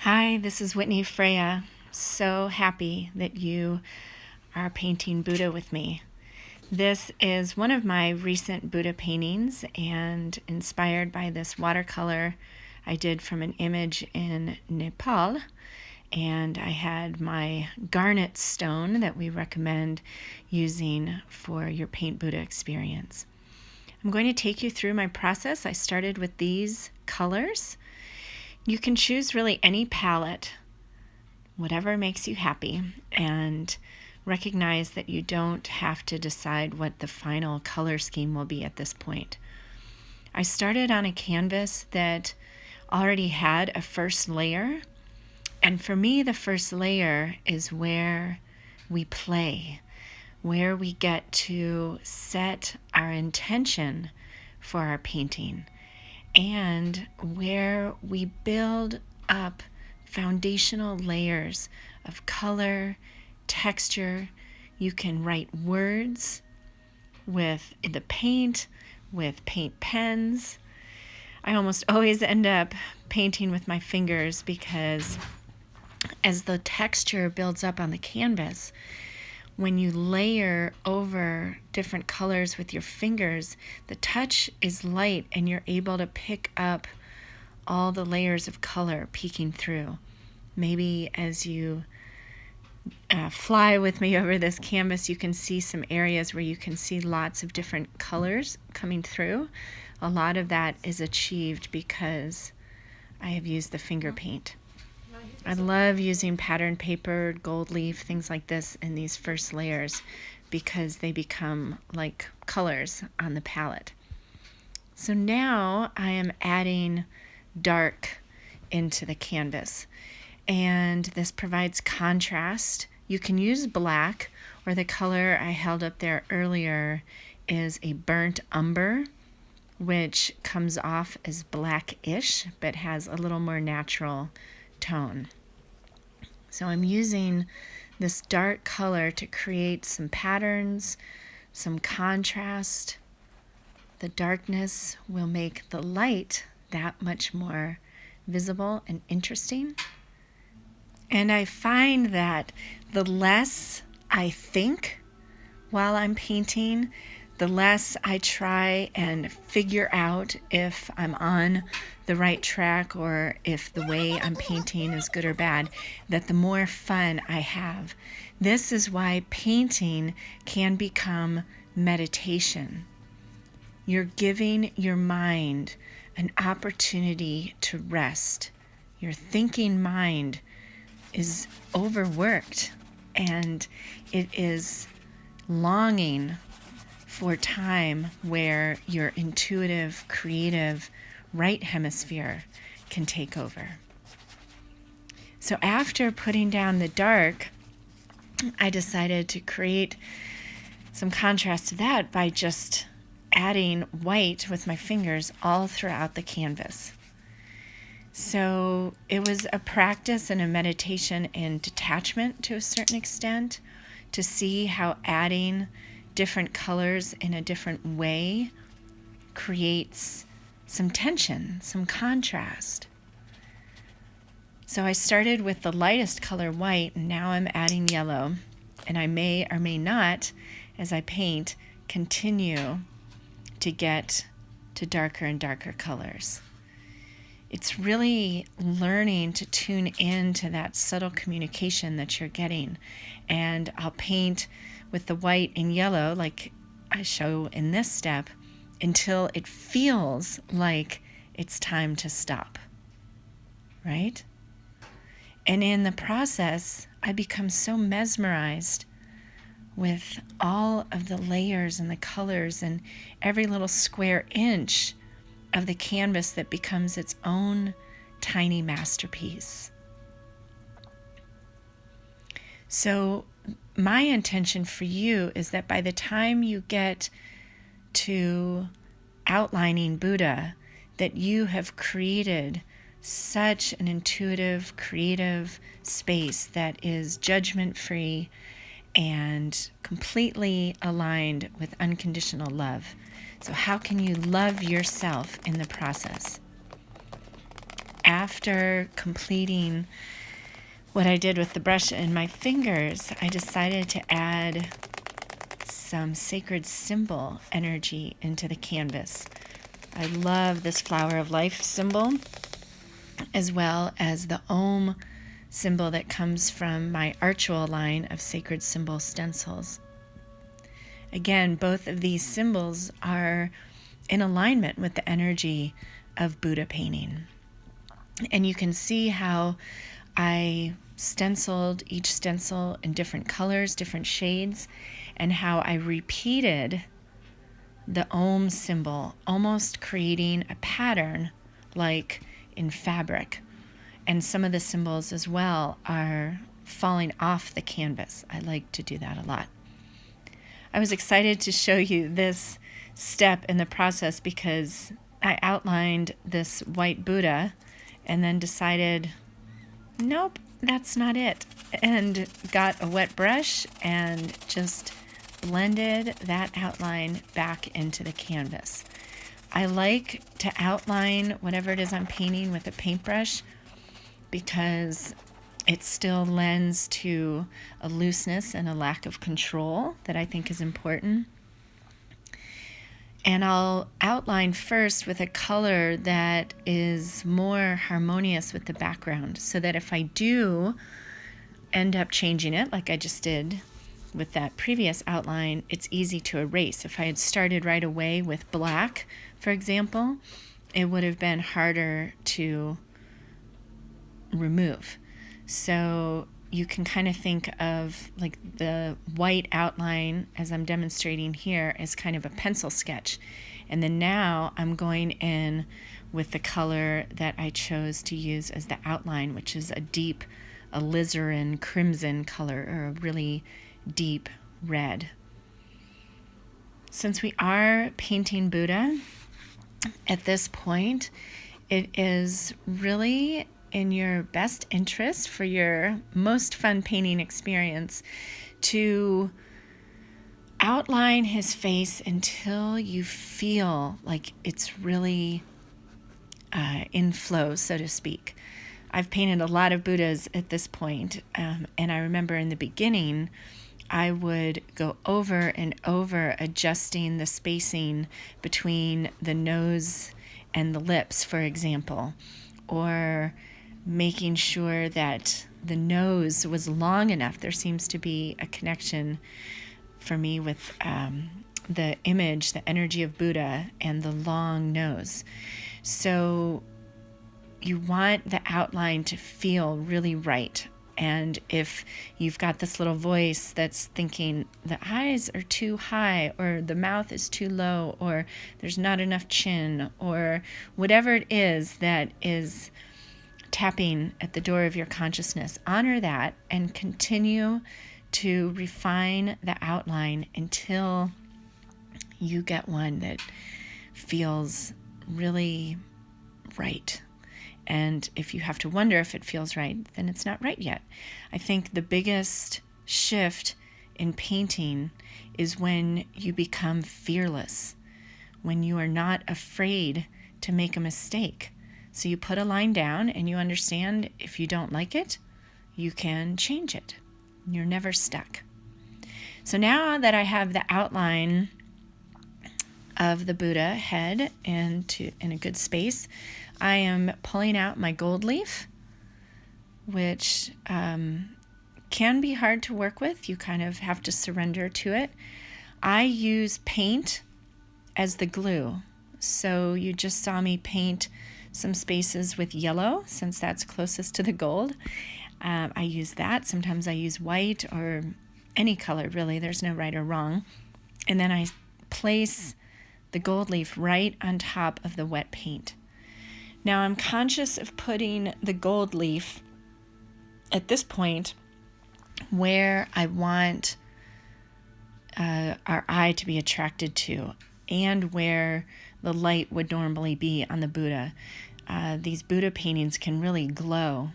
Hi, this is Whitney Freya. So happy that you are painting Buddha with me. This is one of my recent Buddha paintings and inspired by this watercolor I did from an image in Nepal. And I had my garnet stone that we recommend using for your Paint Buddha experience. I'm going to take you through my process. I started with these colors. You can choose really any palette, whatever makes you happy, and recognize that you don't have to decide what the final color scheme will be at this point. I started on a canvas that already had a first layer, and for me the first layer is where we play, where we get to set our intention for our painting, and where we build up foundational layers of color, texture. You can write words with the paint, with paint pens. I almost always end up painting with my fingers because as the texture builds up on the canvas, when you layer over different colors with your fingers, the touch is light and you're able to pick up all the layers of color peeking through. Maybe as you fly with me over this canvas, you can see some areas where you can see lots of different colors coming through. A lot of that is achieved because I have used the finger paint. I love using pattern paper, gold leaf, things like this in these first layers because they become like colors on the palette. So now I am adding dark into the canvas, and this provides contrast. You can use black, or the color I held up there earlier is a burnt umber, which comes off as blackish but has a little more natural tone. So I'm using this dark color to create some patterns, some contrast. The darkness will make the light that much more visible and interesting. And I find that the less I think while I'm painting, the less I try and figure out if I'm on the right track or if the way I'm painting is good or bad, that the more fun I have. This is why painting can become meditation. You're giving your mind an opportunity to rest. Your thinking mind is overworked and it is longing for time where your intuitive, creative right hemisphere can take over. So after putting down the dark, I decided to create some contrast to that by just adding white with my fingers all throughout the canvas. So it was a practice and a meditation in detachment to a certain extent, to see how adding different colors in a different way creates some tension, some contrast. So I started with the lightest color, white, and now I'm adding yellow. And I may or may not, as I paint, continue to get to darker and darker colors. It's really learning to tune into that subtle communication that you're getting. And I'll paint with the white and yellow, like I show in this step, until it feels like it's time to stop, right? And in the process, I become so mesmerized with all of the layers and the colors and every little square inch of the canvas that becomes its own tiny masterpiece. So my intention for you is that by the time you get to outlining Buddha, that you have created such an intuitive, creative space that is judgment-free and completely aligned with unconditional love. So how can you love yourself in the process? after completing what I did with the brush and my fingers, I decided to add some sacred symbol energy into the canvas. I love this flower of life symbol, as well as the Om symbol that comes from my Archual line of sacred symbol stencils. Again, both of these symbols are in alignment with the energy of Buddha painting. And you can see how I stenciled each stencil in different colors, different shades, and how I repeated the Om symbol, almost creating a pattern like in fabric. And some of the symbols as well are falling off the canvas. I like to do that a lot. I was excited to show you this step in the process because I outlined this white Buddha and then decided, nope, that's not it. And got a wet brush and just blended that outline back into the canvas. I like to outline whatever it is I'm painting with a paintbrush because it still lends to a looseness and a lack of control that I think is important. And I'll outline first with a color that is more harmonious with the background so that if I do end up changing it, like I just did with that previous outline, it's easy to erase. If I had started right away with black, for example, it would have been harder to remove. So you can kind of think of like the white outline as I'm demonstrating here as kind of a pencil sketch. And then now I'm going in with the color that I chose to use as the outline, which is a deep alizarin crimson color, or a really deep red. Since we are painting Buddha at this point, it is really in your best interest for your most fun painting experience to outline his face until you feel like it's really in flow, so to speak. I've painted a lot of Buddhas at this point, and I remember in the beginning I would go over and over adjusting the spacing between the nose and the lips, for example, or making sure that the nose was long enough. There seems to be a connection for me with the image, the energy of Buddha, and the long nose. So you want the outline to feel really right. And if you've got this little voice that's thinking the eyes are too high, or the mouth is too low, or there's not enough chin, or whatever it is that is tapping at the door of your consciousness, honor that and continue to refine the outline until you get one that feels really right. And if you have to wonder if it feels right, then it's not right yet. I think the biggest shift in painting is when you become fearless, when you are not afraid to make a mistake. So you put a line down and you understand if you don't like it, you can change it. You're never stuck. So now that I have the outline of the Buddha head in a good space, I am pulling out my gold leaf, which can be hard to work with. You kind of have to surrender to it. I use paint as the glue. So you just saw me paint some spaces with yellow, since that's closest to the gold. I use that. Sometimes I use white or any color, really. There's no right or wrong. And then I place the gold leaf right on top of the wet paint. Now I'm conscious of putting the gold leaf at this point where I want our eye to be attracted to, and where the light would normally be on the Buddha. These Buddha paintings can really glow,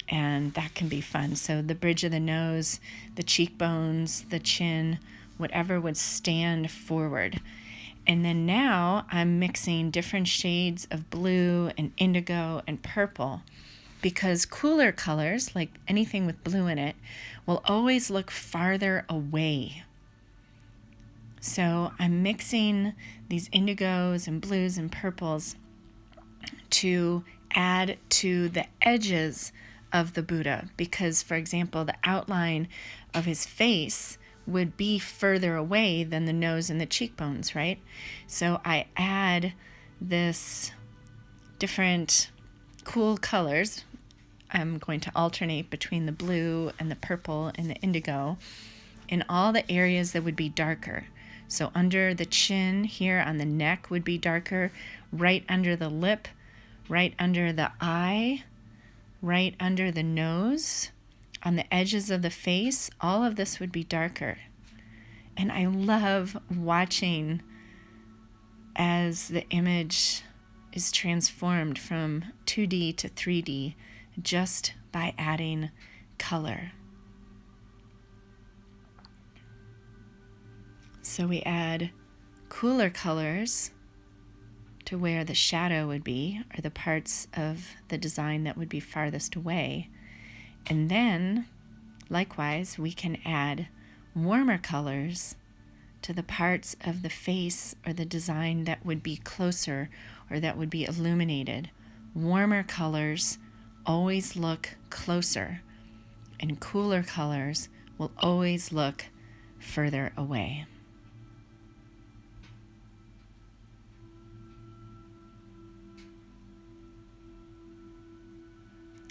and that can be fun. So the bridge of the nose, the cheekbones, the chin, whatever would stand forward. And then now I'm mixing different shades of blue and indigo and purple, because cooler colors, like anything with blue in it, will always look farther away. So I'm mixing these indigos and blues and purples to add to the edges of the Buddha, because, for example, the outline of his face would be further away than the nose and the cheekbones, right? So I add this different cool colors. I'm going to alternate between the blue and the purple and the indigo in all the areas that would be darker. So under the chin here on the neck would be darker, right under the lip, right under the eye, right under the nose, on the edges of the face. All of this would be darker. And I love watching as the image is transformed from 2D to 3D just by adding color. So we add cooler colors to where the shadow would be, or the parts of the design that would be farthest away. And then, likewise, we can add warmer colors to the parts of the face or the design that would be closer or that would be illuminated. Warmer colors always look closer, and cooler colors will always look further away.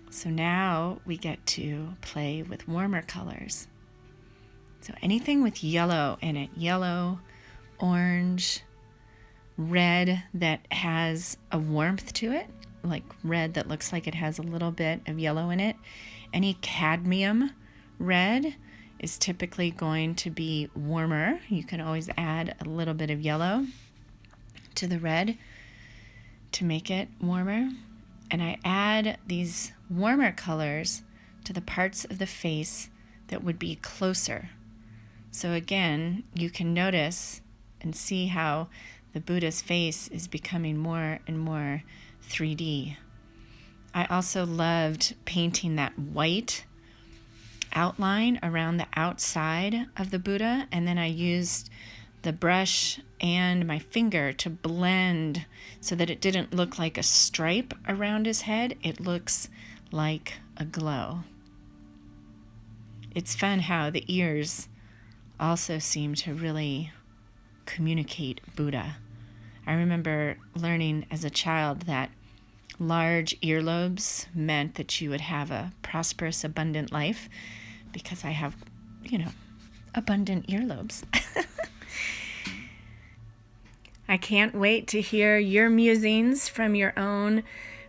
So now we get to play with warmer colors. So anything with yellow in it, yellow, orange, red that has a warmth to it, like red that looks like it has a little bit of yellow in it. Any cadmium red is typically going to be warmer. You can always add a little bit of yellow to the red to make it warmer. And I add these warmer colors to the parts of the face that would be closer. So again, you can notice and see how the Buddha's face is becoming more and more 3D. I also loved painting that white outline around the outside of the Buddha, and then I used the brush and my finger to blend so that it didn't look like a stripe around his head. It looks like a glow. It's fun how the ears also seem to really communicate Buddha. I remember learning as a child that large earlobes meant that you would have a prosperous, abundant life, because I have, abundant earlobes. I can't wait to hear your musings from your own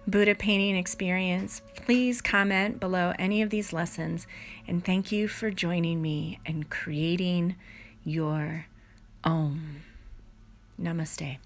Buddha painting experience. Please comment below any of these lessons, and thank you for joining me and creating your own. Namaste.